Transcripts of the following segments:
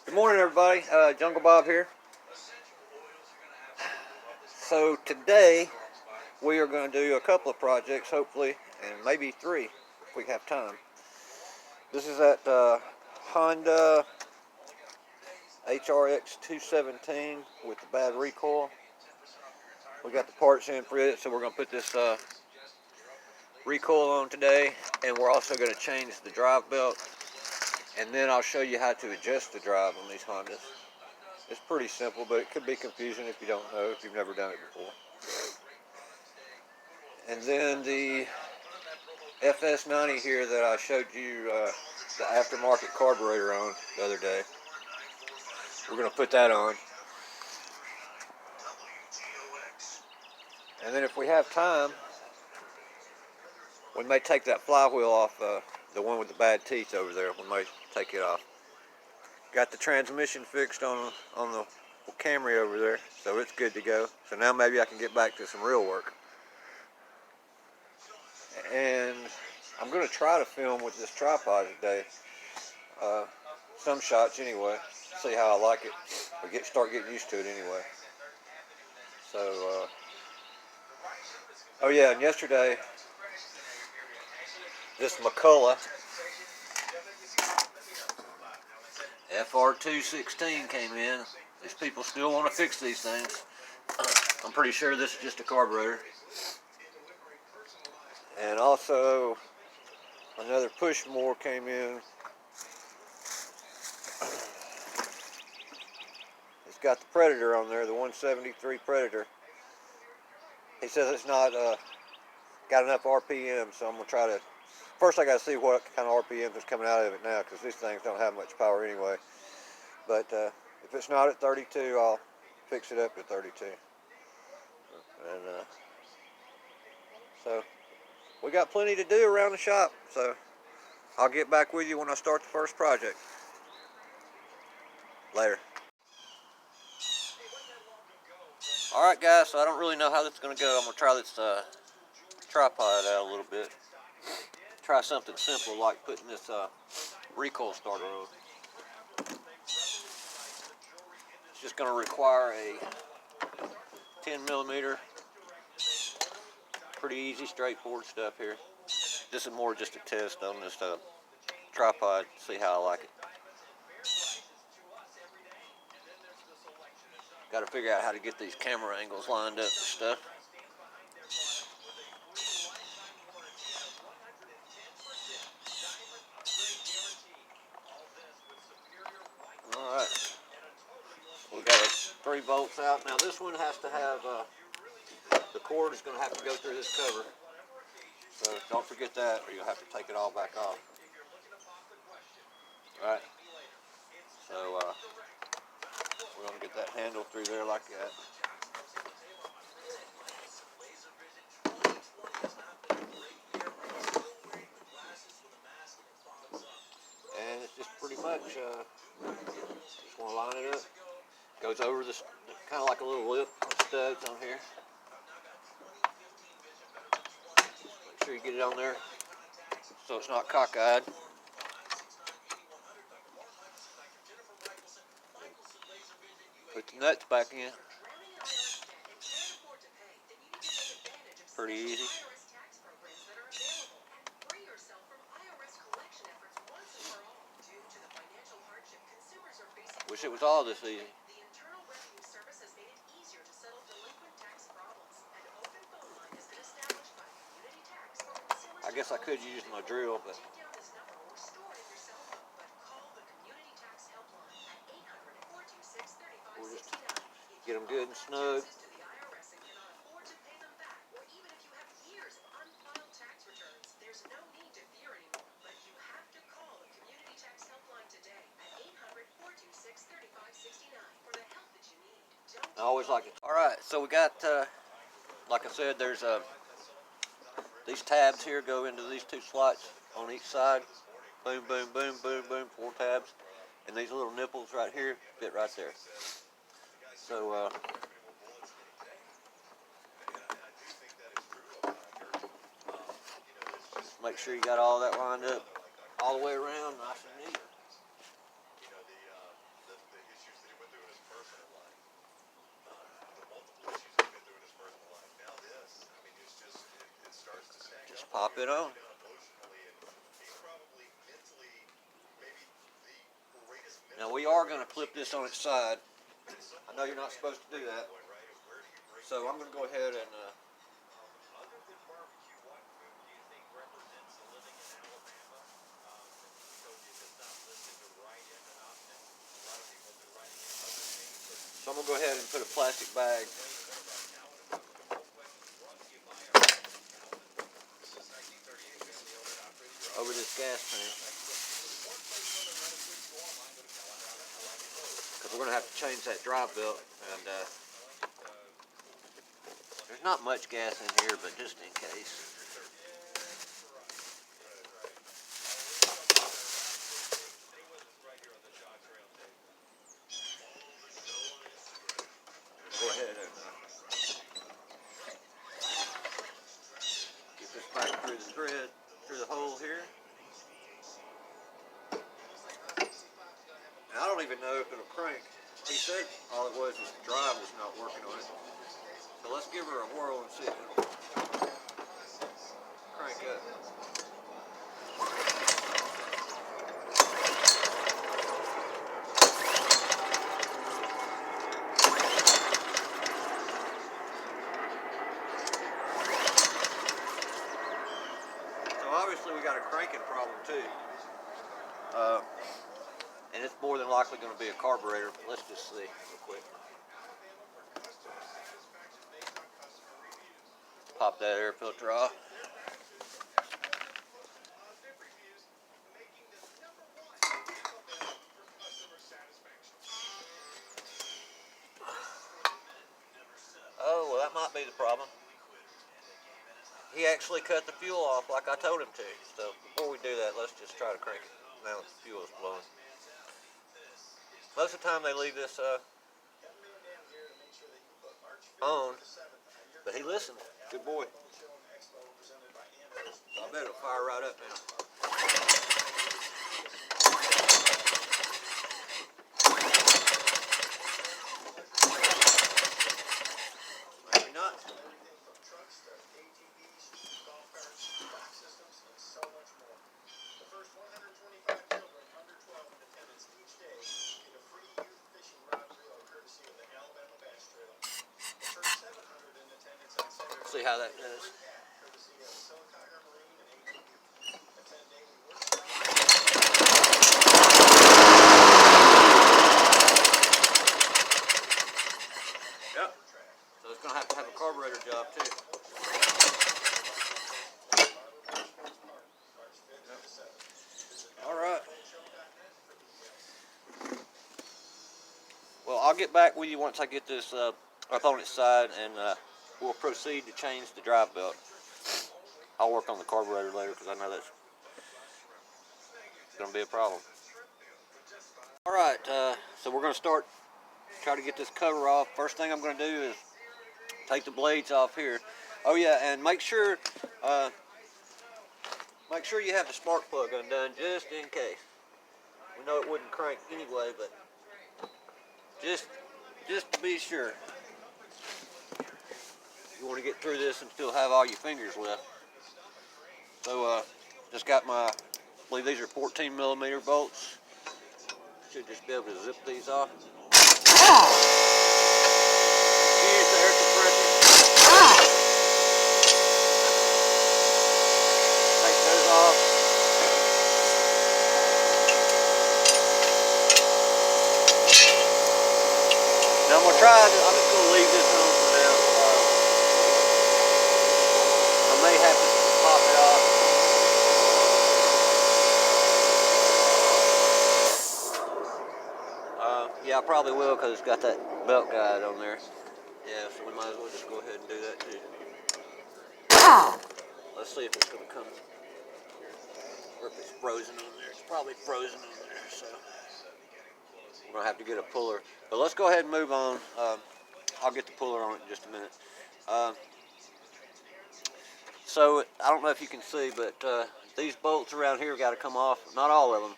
Good morning, everybody. Jungle Bob here. So today we are going to do a couple of projects, hopefully, and maybe three if we have time. This is that Honda HRX 217 with the bad recoil. We got the parts in for it, so we're going to put this recoil on today, and we're also going to change the drive belt, and then I'll show you how to adjust the drive on these Hondas. It's pretty simple, but it could be confusing if you don't know, if you've never done it before. And then the FS90 here that I showed you the aftermarket carburetor on the other day. We're going to put that on. And then if we have time, we may take that flywheel off, the one with the bad teeth over there. We may take it off. Got the transmission fixed on the Camry over there, so it's good to go. So now maybe I can get back to some real work. And I'm going to try to film with this tripod today. Some shots anyway. See how I like it. Or start getting used to it anyway. So, oh yeah, and yesterday, this McCullough FR216 came in. These people still want to fix these things. I'm pretty sure this is just a carburetor. And also, another Pushmore came in. It's got the Predator on there, the 173 Predator. He says it's not got enough RPM, so I'm going to try to... First I got to see what kind of RPM is coming out of it now, because these things don't have much power anyway. But if it's not at 32, I'll fix it up to 32. And so we got plenty to do around the shop, so I'll get back with you when I start the first project. Later. Alright guys, so I don't really know how this is going to go. I'm going to try this tripod out a little bit. Try something simple like putting this recoil starter on. It's just going to require a 10 millimeter. Pretty easy, straightforward stuff here. This is more just a test on this tripod, see how I like it. Got to figure out how to get these camera angles lined up and stuff. Alright, we got 3 bolts out. Now this one has to have, the cord is going to have to go through this cover. So don't forget that, or you'll have to take it all back off. Alright, so we're going to get that handle through there like that. And it's just pretty much, just want to line it up. Goes over this, kind of like a little lip of studs on here. Make sure you get it on there so it's not cockeyed. Put the nuts back in. Pretty easy. Wish it was all this easy. I guess I could use my drill, but we'll just get them good and snug. I always like it. Alright, so we got, like I said, there's these tabs here go into these 2 slots on each side. Boom, boom, boom, boom, boom, 4 tabs. And these little nipples right here fit right there. So, make sure you got all that lined up all the way around, nice and neat. pop it on. Now we are going to flip this on its side. I know you're not supposed to do that, so I'm going to go ahead and go ahead and put a plastic bag over this gas tank, because we're going to have to change that drive belt, and there's not much gas in here, but just in case. Go ahead and get this back through the thread, through the hole here. And I don't even know if it'll crank. He said all it was the drive was not working on it. So let's give her a whirl and see if it'll crank up. Obviously we got a cranking problem too, and it's more than likely going to be a carburetor, but let's just see real quick. Pop that air filter off. Oh, well, that might be the problem. He actually cut the fuel off like I told him to. So before we do that, let's just try to crank it now that the fuel is blowing. Most of the time they leave this on, but he listened. Good boy. So I bet it'll fire right up now. Maybe not. See how that does. Yep. So it's going to have a carburetor job too. Yep. All right. Well, I'll get back with you once I get this up on its side, and we'll proceed to change the drive belt. I'll work on the carburetor later because I know that's going to be a problem. All right, so we're going to try to get this cover off. First thing I'm going to do is take the blades off here. Oh yeah, and make sure you have the spark plug undone just in case. We know it wouldn't crank anyway, but just to be sure. You want to get through this and still have all your fingers left. So just got I believe these are 14mm bolts. Should just be able to zip these off. Use the air compressor. Take those off. Now I'm just going to leave this on for now. I may have to pop it off. Yeah, I probably will because it's got that belt guide on there. Yeah, so we might as well just go ahead and do that too. Let's see if it's going to come, or if it's frozen on there. It's probably frozen on there, so we're going to have to get a puller. But let's go ahead and move on. I'll get the puller on it in just a minute. So I don't know if you can see, but these bolts around here got to come off. Not all of them.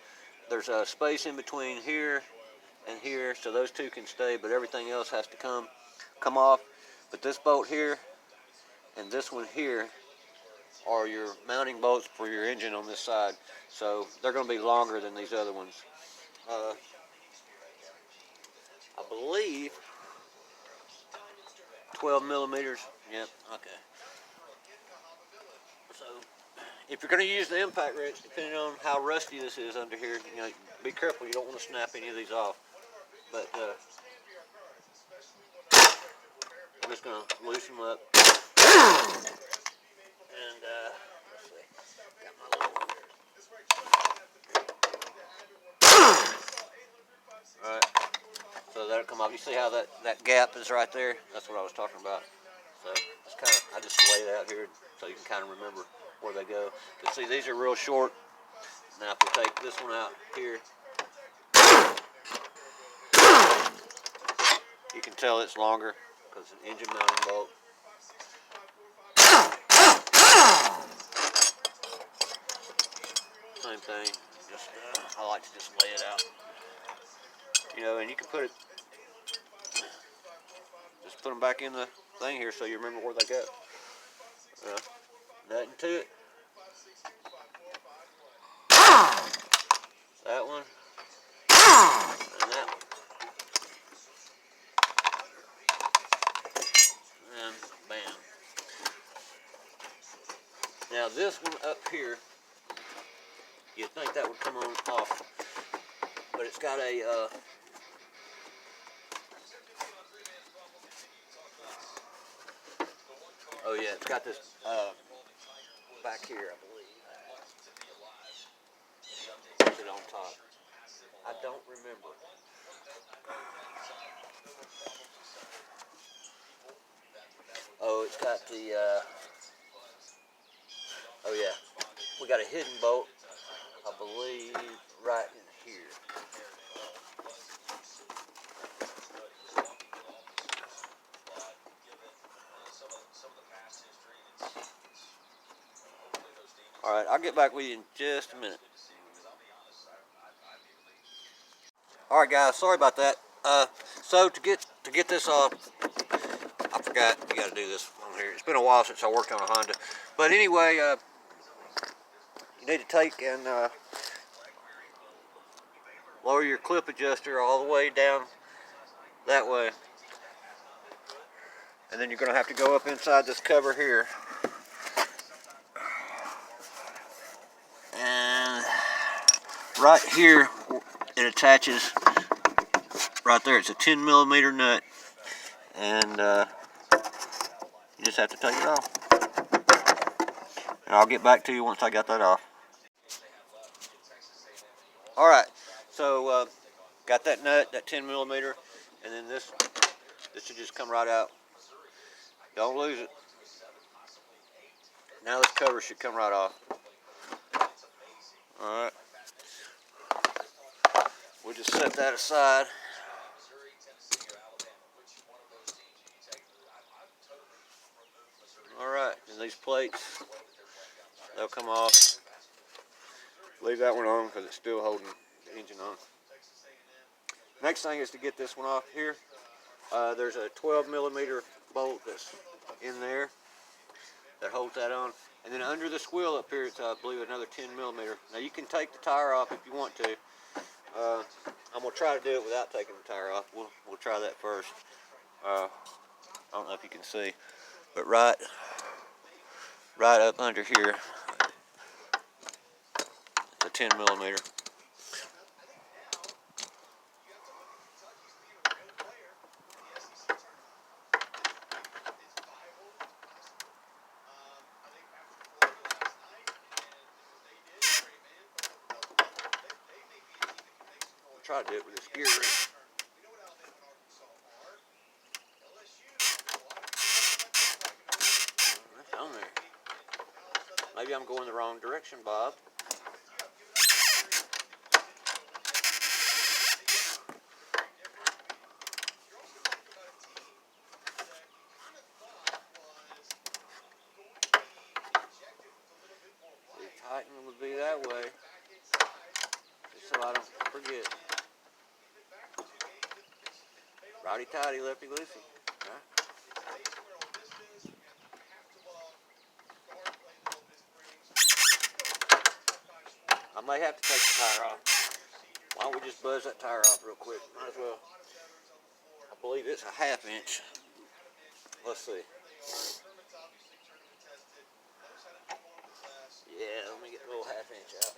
There's a space in between here and here, so those two can stay, but everything else has to come off. But this bolt here and this one here are your mounting bolts for your engine on this side. So they're going to be longer than these other ones. I believe 12 millimeters. Yep, okay. So if you're going to use the impact wrench, depending on how rusty this is under here, you know, be careful. You don't want to snap any of these off. But I'm just going to loosen them up. And let's see. Got my little. All right. So that'll come off. You see how that gap is right there? That's what I was talking about. So it's kind of, I just lay it out here so you can kind of remember where they go. But see, these are real short. Now if we take this one out here, you can tell it's longer because it's an engine mounting bolt. Same thing. Just I like to just lay it out. You know, and you can put it, just put them back in the thing here so you remember where they go. Nothing to it. That one. And that one. And bam. Now this one up here, you'd think that would come on off, but it's got a oh yeah, it's got this back here, I believe. Is it on top? I don't remember. Oh, it's got the oh yeah, we got a hidden bolt, I believe, right in here. All right, I'll get back with you in just a minute. All right, guys, sorry about that. So to get this off, I forgot you got to do this on here. It's been a while since I worked on a Honda, but anyway, you need to take and lower your clip adjuster all the way down that way, and then you're going to have to go up inside this cover here. And right here it attaches right there. It's a 10 millimeter nut, and you just have to take it off. And I'll get back to you once I got that off. Alright, so got that nut, that 10 millimeter, and then this should just come right out. Don't lose it. Now this cover should come right off. Alright. We'll just set that aside. Alright, and these plates, they'll come off. Leave that one on because it's still holding the engine on. Next thing is to get this one off here. There's a 12 millimeter bolt that's in there that holds that on. And then under the squill up here, it's I believe another 10 millimeter. Now you can take the tire off if you want to. I'm gonna try to do it without taking the tire off. We'll try that first. I don't know if you can see, but right up under here, it's a 10 millimeter. Try to do it with this gear wrench. That's on there. Maybe I'm going the wrong direction, Bob. The tightening would be that way, just so I don't forget. Righty tighty, lefty loosey. Right? may have to take the tire off. Why don't we just buzz that tire off real quick? Might as well. I believe it's a 1/2 inch. Let's see. Yeah, let me get a little 1/2 inch out.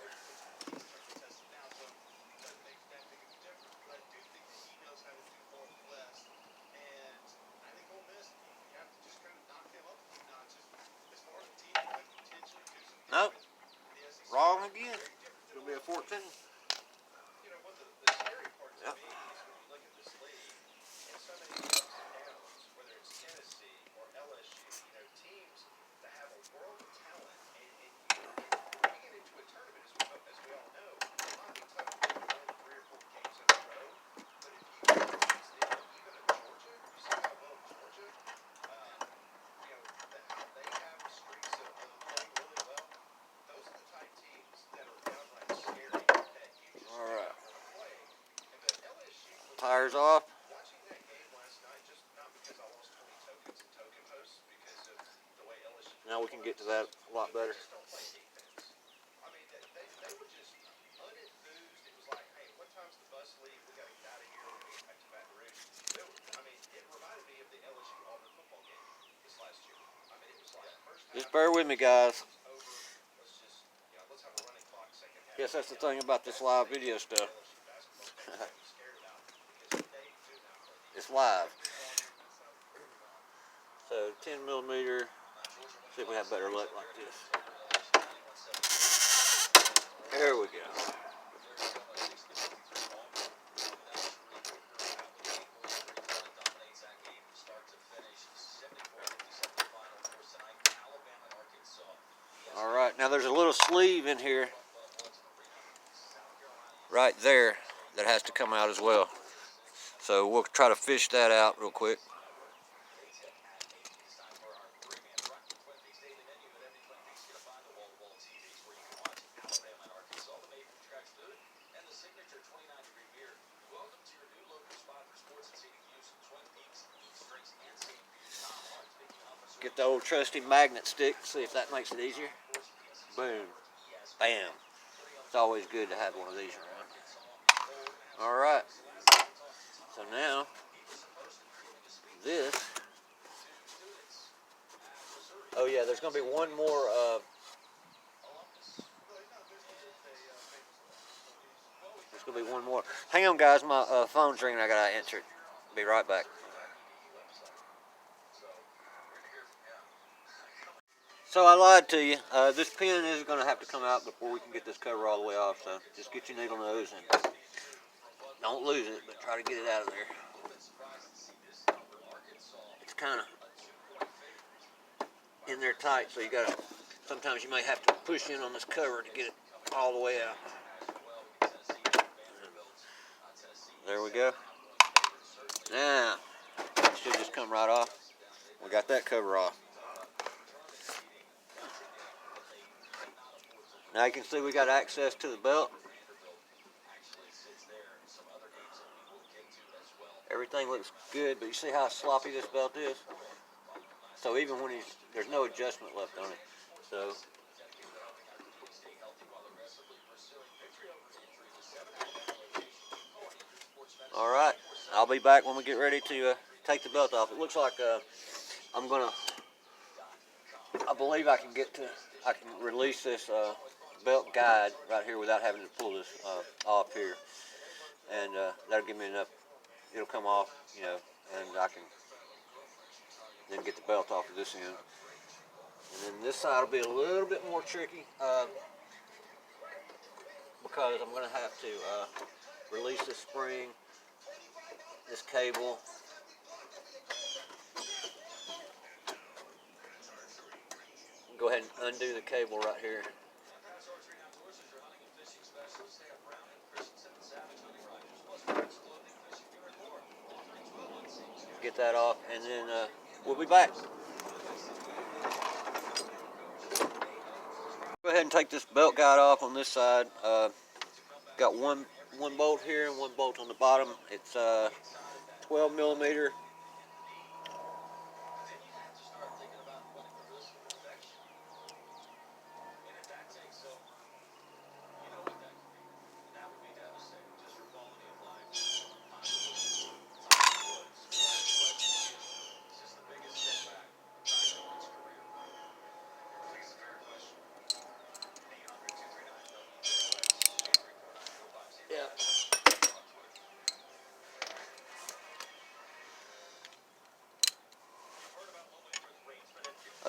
Nope. Wrong again. It's going to be a 14. Yep. All right. Tires off. Now we can get to that a lot better. Just bear with me, guys. Guess that's the thing about this live video stuff. It's live. So 10 millimeter. See if we have better luck like this. There we go. All right, now there's a little sleeve in here right there that has to come out as well. So we'll try to fish that out real quick. Get the old trusty magnet stick, see if that makes it easier. Boom. Bam. It's always good to have one of these around. All right. So now, this. Oh yeah, there's going to be one more. There's going to be one more. Hang on, guys. My phone's ringing. I got to answer it. Be right back. So I lied to you. This pin is going to have to come out before we can get this cover all the way off. So just get your needle nose and don't lose it, but try to get it out of there. It's kind of in there tight, so you got to. Sometimes you may have to push in on this cover to get it all the way out. There we go. Now it should just come right off. We got that cover off. Now you can see we got access to the belt. Everything looks good, but you see how sloppy this belt is? So even when there's no adjustment left on it. So all right, I'll be back when we get ready to take the belt off. It looks like I believe I can release this belt guide right here without having to pull this off here, and that'll give me enough. It'll come off, and I can then get the belt off of this end. And then this side will be a little bit more tricky because I'm going to have to release this spring, this cable. Go ahead and undo the cable right here. Get that off, and then we'll be back. Go ahead and take this belt guide off on this side. Got one bolt here and one bolt on the bottom. It's 12 millimeter.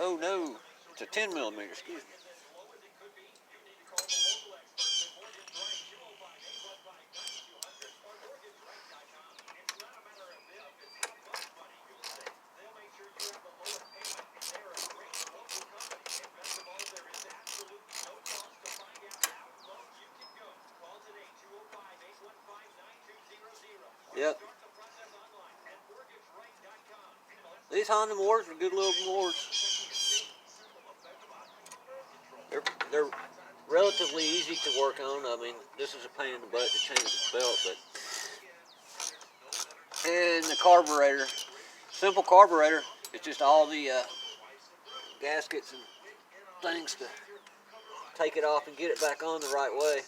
Oh no, it's a 10 millimeter, excuse me. Yep. These Honda motors are good little motors. They're relatively easy to work on. I mean, this is a pain in the butt to change this belt, but and the carburetor, simple carburetor. It's just all the gaskets and things to take it off and get it back on the right way.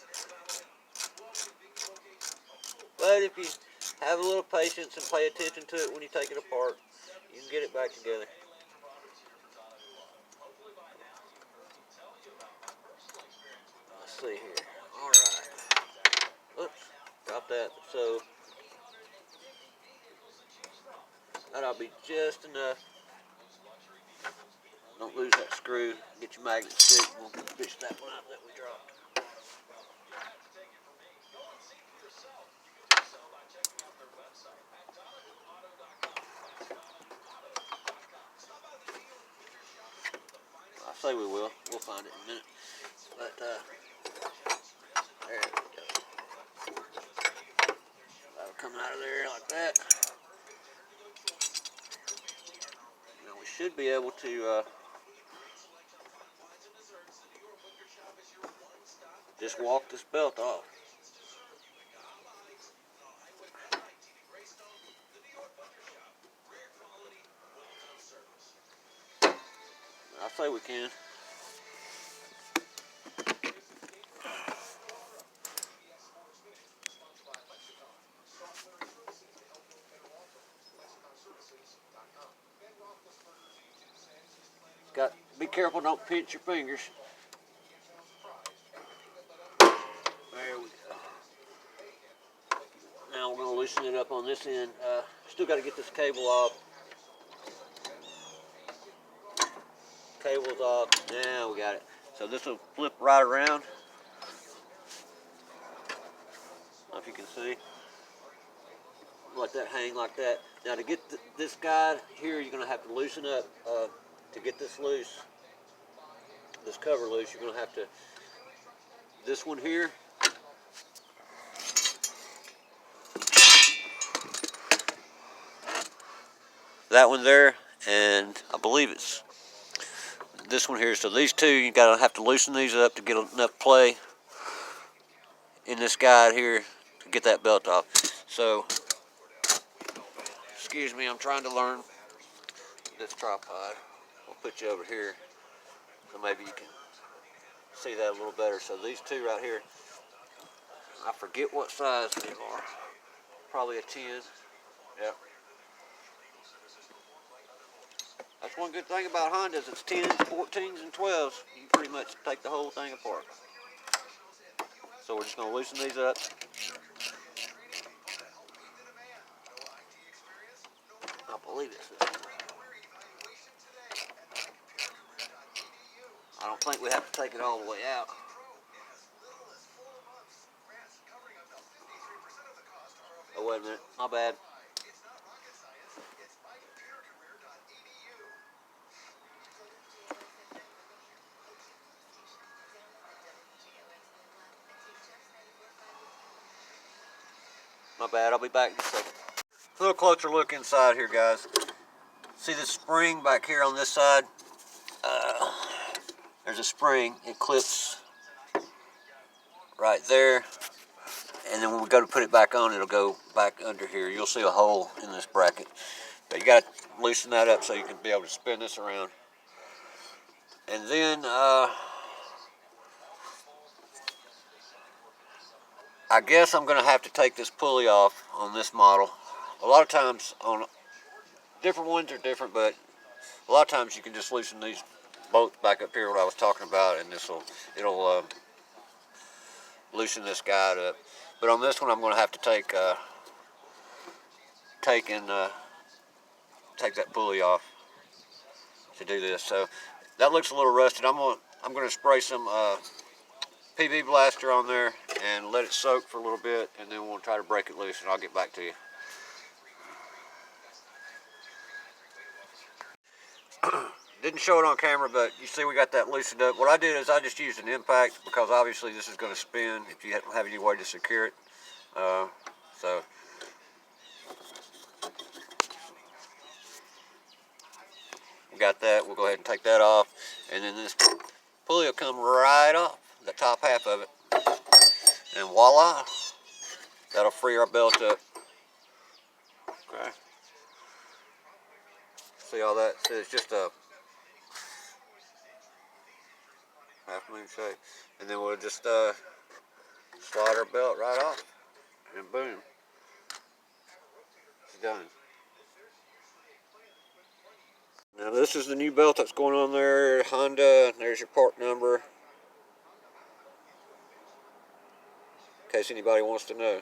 But if you have a little patience and pay attention to it when you take it apart, you can get it back together. Let's see here. All right. Oops, got that. So that'll be just enough. Don't lose that screw. Get your magnet stick. We'll fish that one out that we dropped. I say we will. We'll find it in a minute. But there we go. That'll come out of there like that. Now we should be able to just walk this belt off. I say we can. Be careful, don't pinch your fingers. There we go. Now we're going to loosen it up on this end. Still got to get this cable off. Cable's off. Now we got it. So this will flip right around. I don't know if you can see. Let that hang like that. Now to get this guide here, you're going to have to loosen up. To get this loose, this cover loose, you're going to have to, this one here, that one there, and I believe it's this one here. So these two, you gotta have to loosen these up to get enough play in this guide here to get that belt off. So, excuse me, I'm trying to learn this tripod. I'll put you over here so maybe you can see that a little better. So these two right here, I forget what size they are. Probably a 10. Yep. That's one good thing about Hondas. It's 10s, 14s, and 12s. You can pretty much take the whole thing apart. So we're just going to loosen these up. I believe it's this one. I don't think we have to take it all the way out. Oh, wait a minute. My bad. My bad. I'll be back in a second. A little closer look inside here, guys. See this spring back here on this side? There's a spring. It clips right there. And then when we go to put it back on, it'll go back under here. You'll see a hole in this bracket. But you got to loosen that up so you can be able to spin this around. And then I guess I'm going to have to take this pulley off on this model. A lot of times on different ones are different, but a lot of times you can just loosen these bolts back up here, what I was talking about, and it'll loosen this guide up. But on this one, I'm going to have to take that pulley off. to do this. So that looks a little rusted. I'm gonna spray some PB Blaster on there and let it soak for a little bit, and then we'll try to break it loose, and I'll get back to you. Didn't show it on camera, but you see we got that loosened up. What I did is I just used an impact, because obviously this is going to spin if you don't have any way to secure it. So we got that. We'll go ahead and take that off, and then this pulley will come right off the top half of it, and voila, that'll free our belt up. Okay, see all that? See, it's just a half moon shape, and then we'll just slide our belt right off, and boom, it's done. Now this is the new belt that's going on there, Honda. There's your part number, in case anybody wants to know.